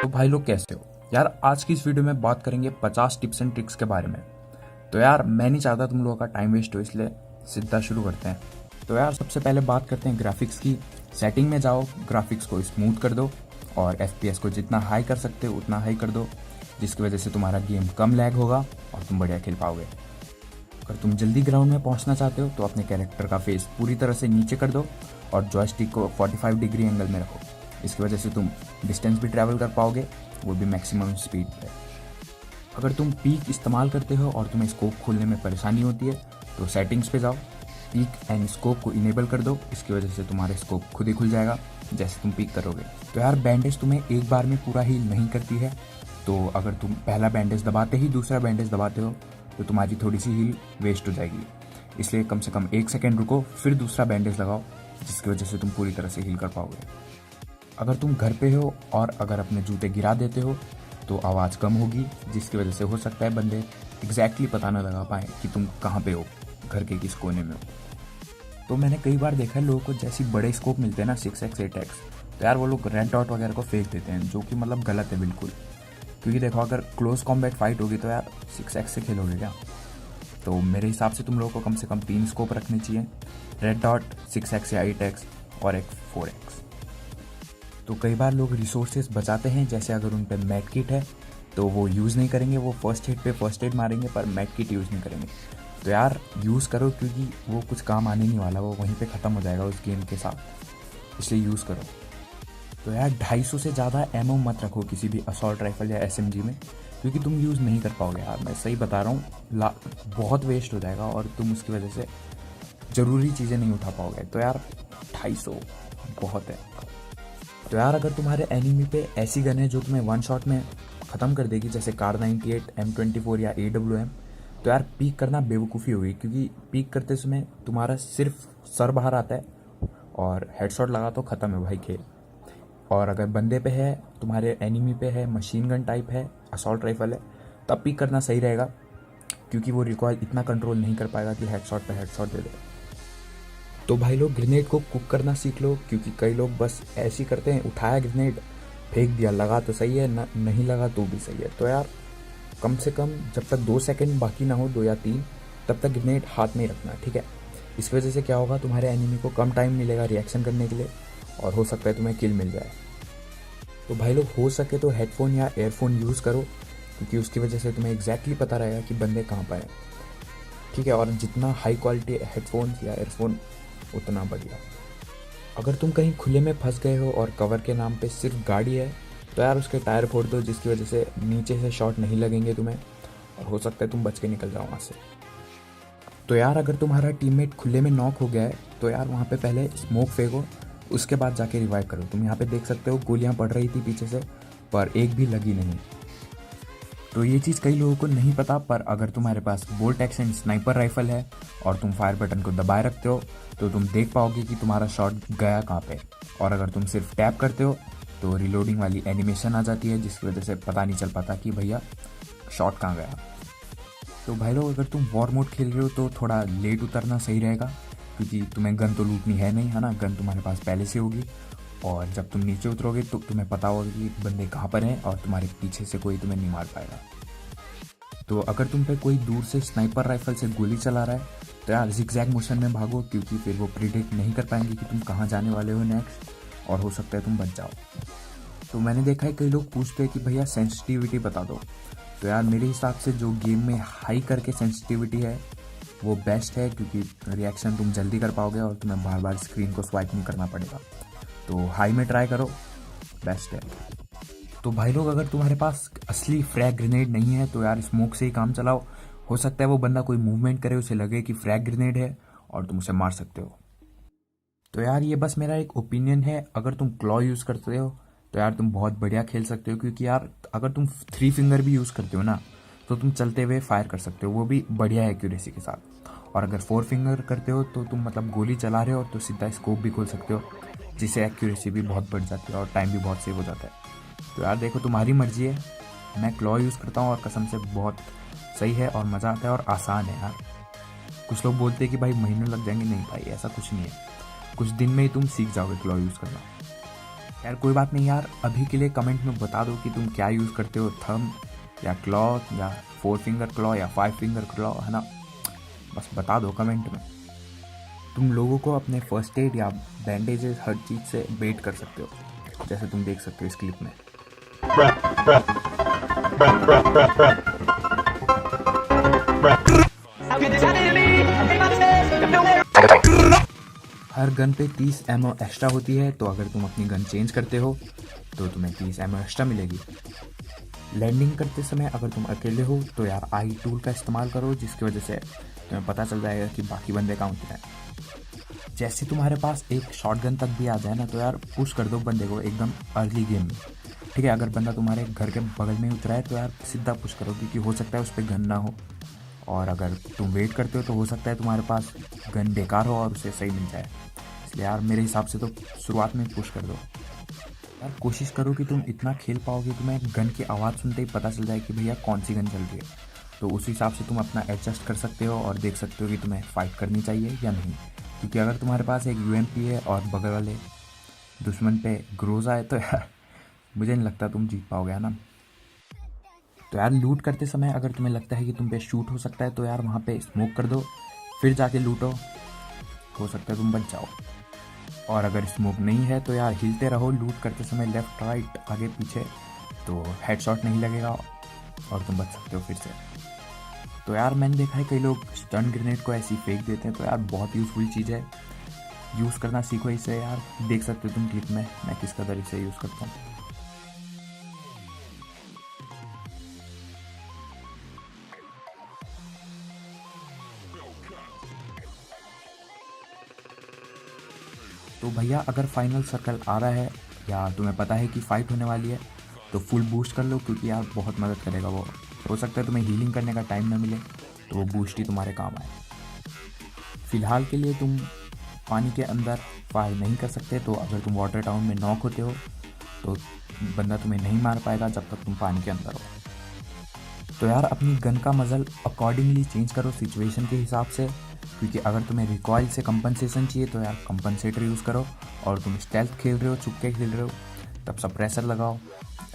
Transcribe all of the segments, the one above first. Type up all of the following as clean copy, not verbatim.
तो भाई लोग कैसे हो यार। आज की इस वीडियो में बात करेंगे 50 टिप्स एंड ट्रिक्स के बारे में। तो यार मैं नहीं चाहता तुम लोगों का टाइम वेस्ट हो, इसलिए सीधा शुरू करते हैं। तो यार सबसे पहले बात करते हैं ग्राफिक्स की। सेटिंग में जाओ, ग्राफिक्स को स्मूथ कर दो और FPS को जितना हाई कर सकते हो उतना हाई कर दो, जिसकी वजह से तुम्हारा गेम कम लैग होगा और तुम बढ़िया खेल पाओगे। अगर तुम जल्दी ग्राउंड में पहुंचना चाहते हो तो अपने कैरेक्टर का फेस पूरी तरह से नीचे कर दो और जॉयस्टिक को 45 डिग्री एंगल में रखो। इसकी वजह से तुम डिस्टेंस भी ट्रैवल कर पाओगे, वो भी मैक्सिमम स्पीड पे। अगर तुम पीक इस्तेमाल करते हो और तुम्हें स्कोप खोलने में परेशानी होती है तो सेटिंग्स पे जाओ, पीक एंड स्कोप को इनेबल कर दो। इसकी वजह से तुम्हारा स्कोप खुद ही खुल जाएगा जैसे तुम पीक करोगे। तो यार बैंडेज तुम्हें एक बार में पूरा हील नहीं करती है, तो अगर तुम पहला बैंडेज दबाते ही दूसरा बैंडेज दबाते हो तो तुम्हारी थोड़ी सी हील वेस्ट हो जाएगी। इसलिए कम से कम 1 सेकेंड रुको फिर दूसरा बैंडेज लगाओ, जिसकी वजह से तुम पूरी तरह से हील कर पाओगे। अगर तुम घर पे हो और अगर अपने जूते गिरा देते हो तो आवाज़ कम होगी, जिसकी वजह से हो सकता है बंदे एग्जैक्टली पता ना लगा पाए कि तुम कहाँ पे हो, घर के किस कोने में हो। तो मैंने कई बार देखा है लोगों को जैसे बड़े स्कोप मिलते हैं ना 6x 8x, तो यार वो लोग रेड डॉट वगैरह को फेंक देते हैं, जो कि मतलब गलत है बिल्कुल। क्योंकि देखो अगर क्लोज कॉम्बैट फाइट होगी तो यार 6x से खेलोगे क्या। तो मेरे हिसाब से तुम लोगों को कम से कम 3 स्कोप रखने चाहिए, रेड डॉट, 6x या 8x और एक 4x। तो कई बार लोग रिसोर्सेज बचाते हैं, जैसे अगर उन पर मैड किट है तो वो यूज़ नहीं करेंगे, वो फर्स्ट एड पे फर्स्ट एड मारेंगे पर मैड किट यूज़ नहीं करेंगे। तो यार यूज़ करो, क्योंकि वो कुछ काम आने नहीं वाला, वो वहीं पे ख़त्म हो जाएगा उस गेम के साथ, इसलिए यूज़ करो। तो यार 250 से ज़्यादा एमओ मत रखो किसी भी असॉल्ट राइफल या SMG में, क्योंकि तुम यूज़ नहीं कर पाओगे यार, मैं सही बता रहा हूँ। बहुत वेस्ट हो जाएगा और तुम उसकी वजह से ज़रूरी चीज़ें नहीं उठा पाओगे। तो यार 250 बहुत है। तो यार अगर तुम्हारे एनिमी पे ऐसी गन है जो तुम्हें वन शॉट में ख़त्म कर देगी, जैसे कार 98, M24 या AWM, तो यार पीक करना बेवकूफ़ी होगी, क्योंकि पीक करते समय तुम्हारा सिर्फ सर बाहर आता है और हेडशॉट लगा तो ख़त्म है भाई खेल। और अगर बंदे पे है, तुम्हारे एनिमी पे है, मशीन गन टाइप है, असॉल्ट राइफल है, तब पीक करना सही रहेगा, क्योंकि वो रिकॉइल इतना कंट्रोल नहीं कर पाएगा कि हेडशॉट पे हेडशॉट दे दे। तो भाई लोग ग्रेनेड को कुक करना सीख लो, क्योंकि कई लोग बस ऐसे ही करते हैं, उठाया ग्रेनेड फेंक दिया, लगा तो सही है, नहीं लगा तो भी सही है। तो यार कम से कम जब तक 2 सेकंड बाकी ना हो, 2 या 3, तब तक ग्रेनेड हाथ में ही रखना, ठीक है। इस वजह से क्या होगा, तुम्हारे एनिमी को कम टाइम मिलेगा रिएक्शन करने के लिए और हो सकता है तुम्हें किल मिल जाए। तो भाई लोग हो सके तो हेडफोन या एयरफोन यूज़ करो, क्योंकि उसकी वजह से तुम्हें एग्जैक्टली पता रहेगा कि बंदे कहाँ पर हैं, ठीक है। और जितना हाई क्वालिटी हेडफोन या एयरफोन उतना बढ़िया। अगर तुम कहीं खुले में फंस गए हो और कवर के नाम पे सिर्फ गाड़ी है, तो यार उसके टायर फोड़ दो, जिसकी वजह से नीचे से शॉट नहीं लगेंगे तुम्हें और हो सकता है तुम बच के निकल जाओ वहाँ से। तो यार अगर तुम्हारा टीममेट खुले में नॉक हो गया है तो यार वहाँ पे पहले स्मोक फेंको, उसके बाद जाके रिवाइव करो। तुम यहाँ पे देख सकते हो गोलियाँ पड़ रही थी पीछे से, पर एक भी लगी नहीं। तो ये चीज़ कई लोगों को नहीं पता, पर अगर तुम्हारे पास बोल्ट एक्शन स्नाइपर राइफल है और तुम फायर बटन को दबाए रखते हो तो तुम देख पाओगे कि तुम्हारा शॉट गया कहाँ पे। और अगर तुम सिर्फ टैप करते हो तो रिलोडिंग वाली एनिमेशन आ जाती है, जिसकी वजह से पता नहीं चल पाता कि भैया शॉट कहाँ गया। तो भाई लोग अगर तुम वॉर मोड खेल रहे हो तो थोड़ा लेट उतरना सही रहेगा, क्योंकि तुम्हें गन तो लूटनी है नहीं, है ना, गन तुम्हारे पास पहले से होगी। और जब तुम नीचे उतरोगे तो तुम्हें पता होगा कि बंदे कहाँ पर हैं और तुम्हारे पीछे से कोई तुम्हें नहीं मार पाएगा। तो अगर तुम पे कोई दूर से स्नाइपर राइफल से गोली चला रहा है तो यार जिगजैग मोशन में भागो, क्योंकि फिर वो प्रिडिक्ट नहीं कर पाएंगे कि तुम कहाँ जाने वाले हो नेक्स्ट, और हो सकता है तुम बच जाओ। तो मैंने देखा है कई लोग पूछते हैं कि भैया सेंसिटिविटी बता दो। तो यार मेरे हिसाब से जो गेम में हाई करके सेंसिटिविटी है वो बेस्ट है, क्योंकि रिएक्शन तुम जल्दी कर पाओगे और तुम्हें बार बार स्क्रीन को स्वाइप नहीं करना पड़ेगा। तो हाई में ट्राई करो, बेस्ट है। तो भाई लोग अगर तुम्हारे पास असली फ्रैग ग्रेनेड नहीं है तो यार स्मोक से ही काम चलाओ। हो सकता है वो बंदा कोई मूवमेंट करे, उसे लगे कि फ्रैग ग्रेनेड है और तुम उसे मार सकते हो। तो यार ये बस मेरा एक ओपिनियन है। अगर तुम क्लॉ यूज़ करते हो तो यार तुम बहुत बढ़िया खेल सकते हो, क्योंकि यार अगर तुम 3 फिंगर भी यूज़ करते हो ना तो तुम चलते हुए फायर कर सकते हो, वो भी बढ़िया एक्यूरेसी के साथ। और अगर 4 फिंगर करते हो तो तुम मतलब गोली चला रहे हो तो सीधा स्कोप भी खोल सकते हो, जिससे एक्यूरेसी भी बहुत बढ़ जाती है और टाइम भी बहुत सेव हो जाता है। तो यार देखो तुम्हारी मर्जी है, मैं क्लॉ यूज़ करता हूँ और कसम से बहुत सही है और मज़ा आता है और आसान है यार। कुछ लोग बोलते हैं कि भाई महीनों लग जाएंगे, नहीं भाई ऐसा कुछ नहीं है, कुछ दिन में ही तुम सीख जाओगे क्लॉ यूज़ करना। यार कोई बात नहीं यार, अभी के लिए कमेंट में बता दो कि तुम क्या यूज़ करते हो, थंब या क्लॉ या 4 फिंगर क्लॉ या 5 फिंगर क्लॉ, है ना। बस बता दो कमेंट में। तुम लोगों को अपने फर्स्ट एड या बैंडेजेस हर चीज़ से बेट कर सकते हो, जैसे तुम देख सकते हो इस क्लिप में। हर गन पे 30 एमओ एक्स्ट्रा होती है, तो अगर तुम अपनी गन चेंज करते हो तो तुम्हें 30 एमओ एक्स्ट्रा मिलेगी। लैंडिंग करते समय अगर तुम अकेले हो तो यार आई टूल का इस्तेमाल करो, जिसकी वजह से तुम्हें पता चल जाएगा कि बाकी बंदे कहाँ उतरे हैं। जैसे तुम्हारे पास एक शॉटगन तक भी आ जाए ना, तो यार पुश कर दो बंदे को एकदम अर्ली गेम में, ठीक है। अगर बंदा तुम्हारे घर के बगल में उतरा है तो यार सीधा पुश करो, क्योंकि हो सकता है उस पर गन ना हो, और अगर तुम वेट करते हो तो हो सकता है तुम्हारे पास गन बेकार हो और उसे सही मिल जाए। इसलिए यार मेरे हिसाब से तो शुरुआत में पुश कर दो। यार कोशिश करो कि तुम इतना खेल पाओगे, तुम्हें गन की आवाज़ सुनते ही पता चल जाए कि भैया कौन सी गन चल रही है, तो उस हिसाब से तुम अपना एडजस्ट कर सकते हो और देख सकते हो कि तुम्हें फ़ाइट करनी चाहिए या नहीं। क्योंकि अगर तुम्हारे पास एक यूएमपी है और बगल वाले दुश्मन पे ग्रोजा है, तो यार मुझे नहीं लगता तुम जीत पाओगे, है ना। तो यार लूट करते समय अगर तुम्हें लगता है कि तुम पे शूट हो सकता है, तो यार वहाँ पे स्मोक कर दो, फिर जाके लूटो, हो सकता है तुम बच जाओ। और अगर स्मोक नहीं है तो यार हिलते रहो लूट करते समय, लेफ्ट राइट आगे पीछे, तो हेडशॉट नहीं लगेगा और तुम बच सकते हो फिर से। तो यार मैंने देखा है कई लोग स्टन ग्रेनेड को ऐसे ही फेंक देते हैं, तो यार बहुत यूज़फुल चीज़ है, यूज़ करना सीखो इसे यार। देख सकते हो तुम क्लिप में मैं किस कदर इसे यूज़ करता हूँ। तो भैया अगर फाइनल सर्कल आ रहा है या तुम्हें पता है कि फ़ाइट होने वाली है, तो फुल बूस्ट कर लो, क्योंकि यार बहुत मदद करेगा वो। हो सकता है तुम्हें हीलिंग करने का टाइम ना मिले, तो वो बूस्ट ही तुम्हारे काम आए। फ़िलहाल के लिए तुम पानी के अंदर फायर नहीं कर सकते, तो अगर तुम वाटर टाउन में नॉक होते हो तो बंदा तुम्हें नहीं मार पाएगा जब तक तुम पानी के अंदर हो। तो यार अपनी गन का मजल अकॉर्डिंगली चेंज करो सिचुएशन के हिसाब से, क्योंकि अगर तुम्हें रिकॉइल से कंपनसेशन चाहिए तो यार कंपनसेटर यूज़ करो, और तुम स्टेल्थ खेल रहे हो, चुपके खेल रहे हो, तब सप्रेसर लगाओ।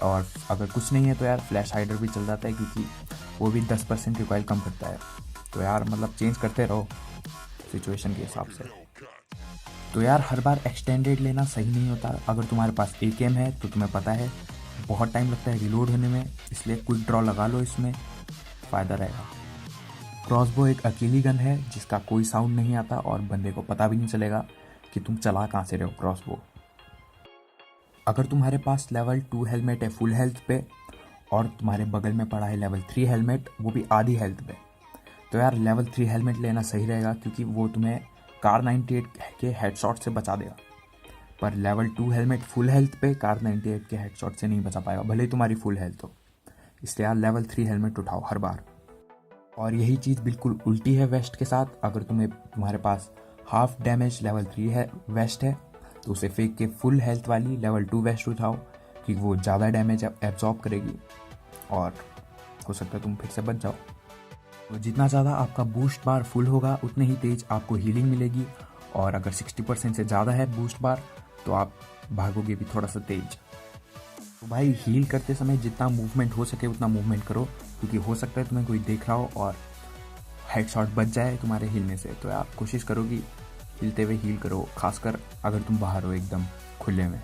और अगर कुछ नहीं है तो यार फ्लैश हाइडर भी चल जाता है, क्योंकि वो भी 10% रिकॉइल कम करता है। तो यार मतलब चेंज करते रहो सिचुएशन के हिसाब से। तो यार हर बार एक्सटेंडेड लेना सही नहीं होता। अगर तुम्हारे पास AKM है तो तुम्हें पता है बहुत टाइम लगता है रिलोड होने में, इसलिए क्विक ड्रॉ लगा लो, इसमें फ़ायदा रहेगा। क्रॉसबो एक अकेली गन है जिसका कोई साउंड नहीं आता और बंदे को पता भी नहीं चलेगा कि तुम चला कहाँ से रहे हो क्रॉसबो। अगर तुम्हारे पास लेवल 2 हेलमेट है फुल हेल्थ पे, और तुम्हारे बगल में पड़ा है लेवल 3 हेलमेट, वो भी आधी हेल्थ पे, तो यार लेवल 3 हेलमेट लेना सही रहेगा, क्योंकि वो तुम्हें कार 98 के हेडशॉट से बचा देगा। पर लेवल 2 हेलमेट फुल हेल्थ पे कार 98 के हेडशॉट से नहीं बचा पाएगा, भले ही तुम्हारी फुल हेल्थ हो। इसलिए यार लेवल 3 हेलमेट उठाओ हर बार। और यही चीज़ बिल्कुल उल्टी है वेस्ट के साथ। अगर तुम्हारे पास हाफ डैमेज लेवल 3 है वेस्ट है, तो उसे फेंक के फुल हेल्थ वाली लेवल 2 वेस्ट उठाओ, क्योंकि वो ज़्यादा डैमेज एब्जॉर्ब करेगी और हो सकता है तुम फिर से बच जाओ। तो जितना ज़्यादा आपका बूस्ट बार फुल होगा उतने ही तेज आपको हीलिंग मिलेगी, और अगर 60% से ज़्यादा है बूस्ट बार तो आप भागोगे भी थोड़ा सा तेज। तो भाई हील करते समय जितना मूवमेंट हो सके उतना मूवमेंट करो, क्योंकि हो सकता है तुम्हें कोई देख रहा हो और हेडशॉट बच जाए तुम्हारे हिलने से। तो यार कोशिश करो कि हिलते हुए हील करो, खासकर अगर तुम बाहर हो एकदम खुले में।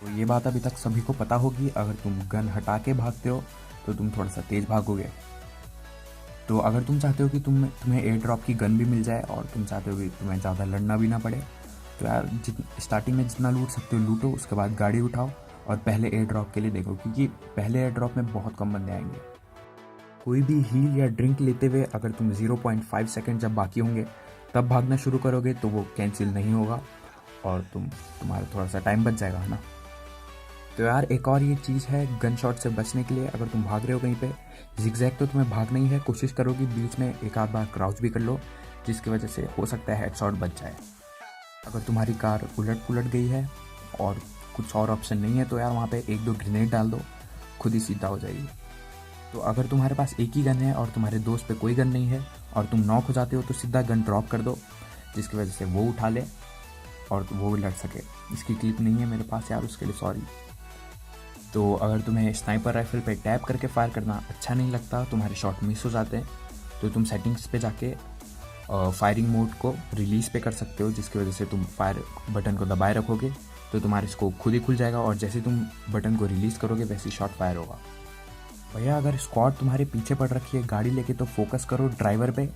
तो ये बात अभी तक सभी को पता होगी, अगर तुम गन हटा के भागते हो तो तुम थोड़ा सा तेज़ भागोगे। तो अगर तुम चाहते हो कि तुम्हें एयर ड्रॉप की गन भी मिल जाए और तुम चाहते हो कि तुम्हें ज़्यादा लड़ना भी ना पड़े, तो यार स्टार्टिंग में जितना लूट सकते हो लूटो, उसके बाद गाड़ी उठाओ और पहले एयर ड्रॉप के लिए देखो, क्योंकि पहले एयर ड्रॉप में बहुत कम बंदे आएंगे। कोई भी हील या ड्रिंक लेते हुए अगर तुम 0.5 सेकेंड जब बाकी होंगे तब भागना शुरू करोगे तो वो कैंसिल नहीं होगा और तुम्हारा थोड़ा सा टाइम बच जाएगा, है ना। तो यार एक और ये चीज़ है गन शॉट से बचने के लिए, अगर तुम भाग रहे हो कहीं पे जिगजैग, तो तुम्हें भागना ही है, कोशिश करो कि बीच में एक आध बार क्राउच भी कर लो, जिसकी वजह से हो सकता है हेडशॉट बच जाए। अगर तुम्हारी कार उलट पुलट गई है और कुछ और ऑप्शन नहीं है, तो यार वहाँ पे 1-2 ग्रेनेड डाल दो, खुद ही सीधा हो जाएगी। तो अगर तुम्हारे पास एक ही गन है और तुम्हारे दोस्त पे कोई गन नहीं है और तुम नॉक हो जाते हो, तो सीधा गन ड्रॉप कर दो, जिसकी वजह से वो उठा ले और वो लड़ सके। इसकी क्लिप नहीं है मेरे पास यार, उसके लिए सॉरी। तो अगर तुम्हें स्नाइपर राइफल पे टैप करके फायर करना अच्छा नहीं लगता, तुम्हारे शॉट मिस हो जाते हैं, तो तुम सेटिंग्स पे जाके फायरिंग मोड को रिलीज़ पे कर सकते हो, जिसकी वजह से तुम फायर बटन को दबाए रखोगे तो तुम्हारे स्कोप खुद ही खुल जाएगा, और जैसे तुम बटन को रिलीज़ करोगे वैसे ही शॉट फायर होगा। भैया अगर स्क्वाड तुम्हारे पीछे पड़ रखी है गाड़ी लेके, तो फोकस करो ड्राइवर पे,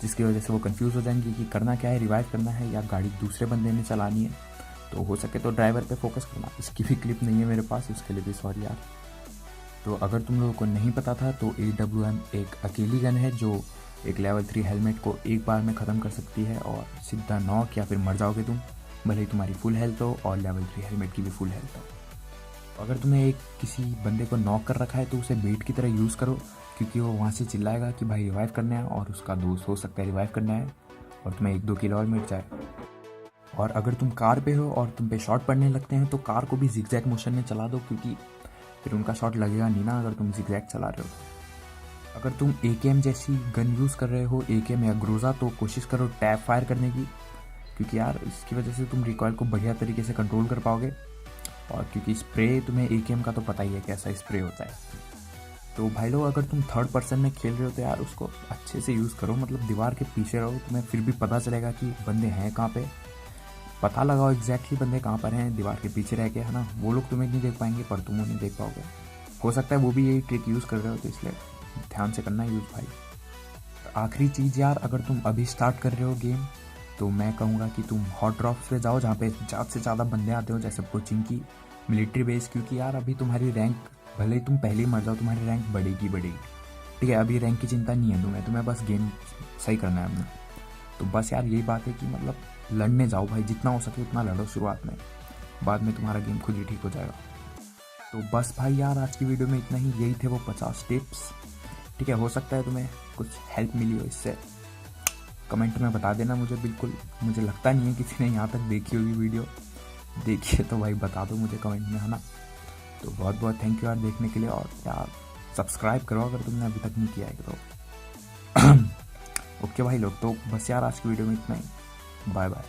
जिसकी वजह से वो कंफ्यूज हो जाएंगे कि करना क्या है, रिवाइव करना है या गाड़ी दूसरे बंदे ने चलानी है। तो हो सके तो ड्राइवर पे फोकस करना। इसकी भी क्लिप नहीं है मेरे पास, उसके लिए भी सॉरी यार। तो अगर तुम लोगों को नहीं पता था तो AWM एक अकेली गन है जो एक लेवल 3 हेलमेट को एक बार में ख़त्म कर सकती है और सीधा नॉक या फिर मर जाओगे तुम, भले ही तुम्हारी फुल हेल्थ हो और लेवल 3 हेलमेट की भी फुल हेल्थ हो। अगर तुम्हें एक किसी बंदे को नॉक कर रखा है तो उसे बेट की तरह यूज़ करो, क्योंकि वो वहाँ से चिल्लाएगा कि भाई रिवाइव करना है, और उसका दोस्त हो सकता है रिवाइव करना है और तुम्हें 1-2 किल और मिल जाए। और अगर तुम कार पे हो और तुम पे शॉट पड़ने लगते हैं तो कार को भी जिगजैग मोशन में चला दो, क्योंकि फिर उनका शॉट लगेगा नहीं ना अगर तुम जिगजैग चला रहे हो। अगर तुम AKM जैसी गन यूज़ कर रहे हो, AKM या ग्रोजा, तो कोशिश करो टैप फायर करने की, क्योंकि यार इसकी वजह से तुम रिकॉयल को बढ़िया तरीके से कंट्रोल कर पाओगे। और क्योंकि स्प्रे तुम्हें AKM का तो पता ही है कैसा स्प्रे होता है। तो भाई लोग अगर तुम थर्ड पर्सन में खेल रहे हो तो यार उसको अच्छे से यूज़ करो, मतलब दीवार के पीछे रहो, तुम्हें फिर भी पता चलेगा कि बंदे हैं कहाँ पे। पता लगाओ एग्जैक्टली बंदे कहाँ पर हैं दीवार के पीछे रह के, है ना। वो लोग तुम्हें नहीं देख पाएंगे पर तुम उन्हें देख पाओगे। हो सकता है वो भी यही ट्रिक यूज़ कर रहे हो, तो इसलिए ध्यान से करना यूज़ भाई। आखिरी चीज़ यार, अगर तुम अभी स्टार्ट कर रहे हो गेम तो मैं कहूँगा कि तुम हॉट ड्रॉप्स पे जाओ जहाँ पे ज़्यादा से ज़्यादा बंदे आते हो, जैसे कोचिंग की, मिलिट्री बेस, क्योंकि यार अभी तुम्हारी रैंक, भले ही तुम पहले ही मर जाओ, तुम्हारी रैंक बढ़ेगी। ठीक है, अभी रैंक की चिंता नहीं है तुम्हें बस गेम सही करना है अपना। तो बस यार यही बात है कि मतलब लड़ने जाओ भाई, जितना हो सके उतना लड़ो शुरुआत में, बाद में तुम्हारा गेम खुद ही ठीक हो जाएगा। तो बस भाई यार आज की वीडियो में इतना ही, यही थे वो 50 टिप्स। ठीक है, हो सकता है तुम्हें कुछ हेल्प मिली हो इससे, कमेंट में बता देना मुझे। बिल्कुल, मुझे लगता नहीं है किसी ने यहाँ तक देखी होगी वीडियो, देखिए तो भाई बता दो मुझे कमेंट में, है ना। तो बहुत बहुत थैंक यू यार देखने के लिए, और यार सब्सक्राइब करो अगर तुमने अभी तक नहीं किया है तो। ओके भाई लोग, तो बस यार आज की वीडियो में इतना ही, बाय बाय।